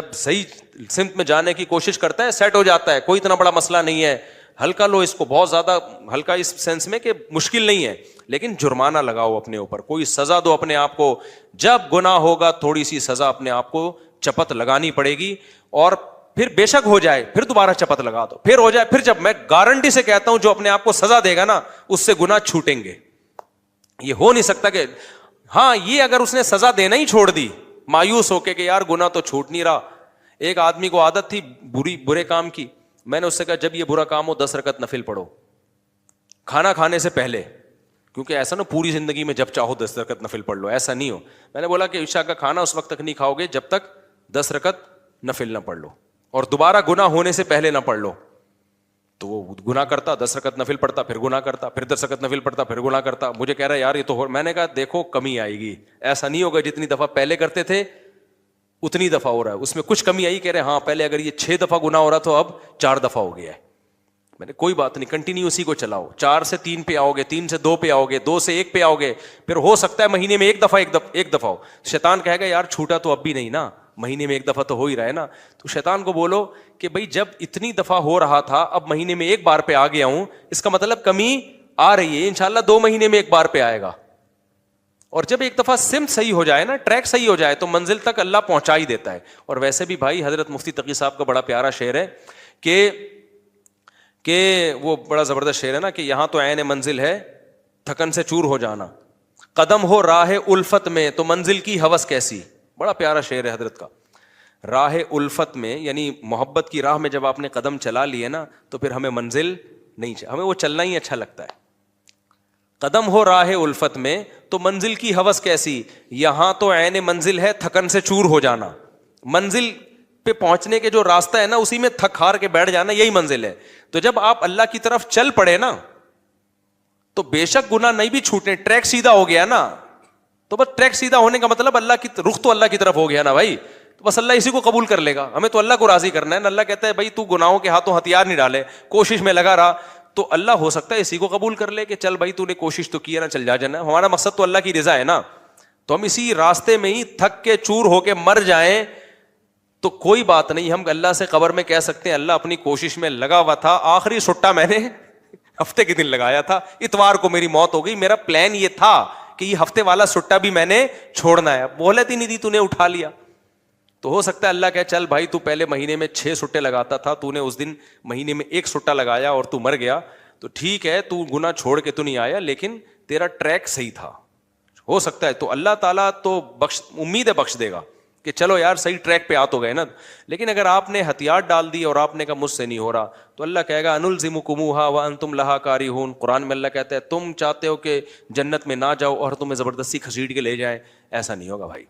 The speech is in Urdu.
صحیح سمت میں جانے کی کوشش کرتا ہے سیٹ ہو جاتا ہے, کوئی اتنا بڑا مسئلہ نہیں ہے, ہلکا لو اس کو, بہت زیادہ ہلکا اس سینس میں کہ مشکل نہیں ہے, لیکن جرمانہ لگاؤ اپنے اوپر, کوئی سزا دو اپنے آپ کو. جب گناہ ہوگا تھوڑی سی سزا اپنے آپ کو چپت لگانی پڑے گی, اور پھر بے شک ہو جائے پھر دوبارہ چپت لگا دو, پھر ہو جائے پھر. جب میں گارنٹی سے کہتا ہوں جو اپنے آپ کو سزا دے گا نا اس سے گناہ چھوٹیں گے. یہ ہو نہیں سکتا کہ ہاں یہ اگر اس نے سزا دینا ہی چھوڑ دی مایوس ہو کے کہ یار گناہ تو چھوٹ نہیں رہا. ایک آدمی کو عادت تھی برے کام کی, میں نے اس سے کہا جب یہ برا کام ہو 10 رکعت نفل پڑھو کھانا کھانے سے پہلے, کیونکہ ایسا نا پوری زندگی میں جب چاہو 10 رکعت نفل پڑھ لو, ایسا نہیں ہو. میں نے بولا کہ عشاء کا کھانا اس وقت تک نہیں کھاؤ گے جب تک 10 رکعت نفل نہ پڑھ لو, اور دوبارہ گناہ ہونے سے پہلے نہ پڑھ لو. تو وہ گناہ کرتا, 10 رکعت نفل پڑھتا, پھر گناہ کرتا, پھر 10 رکعت نفل پڑھتا, پھر گناہ کرتا. مجھے کہہ رہا ہے یار یہ تو میں نے کہا دیکھو کمی آئے گی, ایسا نہیں ہوگا جتنی دفعہ پہلے کرتے تھے اتنی دفعہ ہو رہا ہے, اس میں کچھ کمی آئی. کہہ رہے ہاں پہلے اگر یہ 6 دفعہ گناہ ہو رہا تو اب 4 دفعہ ہو گیا ہے. میں نے کوئی بات نہیں, کنٹینیو اسی کو چلاؤ, 4 سے 3 پہ آؤ گے, 3 سے 2 پہ آؤ گے, 2 سے 1 پہ آؤ گے, پھر ہو سکتا ہے مہینے میں ایک دفعہ ہو. شیطان کہے گا یار چھوٹا تو اب بھی نہیں نا, مہینے میں ایک دفعہ تو ہو ہی رہا ہے نا. تو شیطان کو بولو کہ بھائی جب اتنی دفعہ ہو رہا تھا اب مہینے میں ایک بار پہ آ گیا ہوں, اس کا مطلب کمی آ رہی ہے, انشاءاللہ 2 مہینے میں ایک بار پہ آئے گا. اور جب ایک دفعہ سمت صحیح ہو جائے نا, ٹریک صحیح ہو جائے تو منزل تک اللہ پہنچا ہی دیتا ہے. اور ویسے بھی بھائی حضرت مفتی تقی صاحب کا بڑا پیارا شعر ہے کہ وہ بڑا زبردست شعر ہے نا کہ یہاں تو عین منزل ہے تھکن سے چور ہو جانا, قدم ہو راہ الفت میں تو منزل کی ہوس کیسی. بڑا پیارا شعر ہے حضرت کا. راہ الفت میں یعنی محبت کی راہ میں جب آپ نے قدم چلا لیے نا تو پھر ہمیں منزل نہیں چاہیے, ہمیں وہ چلنا ہی اچھا لگتا ہے. قدم ہو راہ الفت میں تو منزل کی ہوس کیسی, یہاں تو عین منزل ہے تھکن سے چور ہو جانا. منزل پہ پہنچنے کے جو راستہ ہے نا اسی میں تھک ہار کے بیٹھ جانا, یہی منزل ہے. تو جب آپ اللہ کی طرف چل پڑے نا تو بے شک گناہ نہیں بھی چھوٹے, ٹریک سیدھا ہو گیا نا. تو بس ٹریک سیدھا ہونے کا مطلب اللہ کی رخ تو اللہ کی طرف ہو گیا نا بھائی, تو بس اللہ اسی کو قبول کر لے گا. ہمیں تو اللہ کو راضی کرنا ہے نا. اللہ کہتا ہے بھائی تو گناہوں کے ہاتھوں ہتھیار نہیں ڈالے, کوشش میں لگا رہا, تو اللہ ہو سکتا ہے اسی کو قبول کر لے کہ چل بھائی تو نے کوشش تو کی ہے نا, چل جا جانا. ہمارا مقصد تو اللہ کی رضا ہے نا, تو ہم اسی راستے میں ہی تھک کے چور ہو کے مر جائیں تو کوئی بات نہیں. ہم اللہ سے قبر میں کہہ سکتے ہیں اللہ اپنی کوشش میں لگا ہوا تھا, آخری سٹا میں نے ہفتے کے دن لگایا تھا, اتوار کو میری موت ہو گئی, میرا پلان یہ تھا کہ یہ ہفتے والا سٹا بھی میں نے چھوڑنا ہے, مہلت ہی نہیں دی, تو نے اٹھا لیا. تو ہو سکتا ہے اللہ کہے چل بھائی تو پہلے مہینے میں 6 سٹے لگاتا تھا, تو نے اس دن مہینے میں 1 سٹا لگایا اور تو مر گیا, تو ٹھیک ہے تو گناہ چھوڑ کے تو نہیں آیا لیکن تیرا ٹریک صحیح تھا. ہو سکتا ہے تو اللہ تعالیٰ تو امید ہے بخش دے گا کہ چلو یار صحیح ٹریک پہ آ تو گئے نا. لیکن اگر آپ نے ہتھیار ڈال دی اور آپ نے کہا مجھ سے نہیں ہو رہا, تو اللہ کہے گا انلزمکموہا وانتم لہا کارہون. قرآن میں اللہ کہتا ہے تم چاہتے ہو کہ جنت میں نہ جاؤ اور تمہیں زبردستی کھسیٹ کے لے جائیں, ایسا نہیں ہوگا بھائی.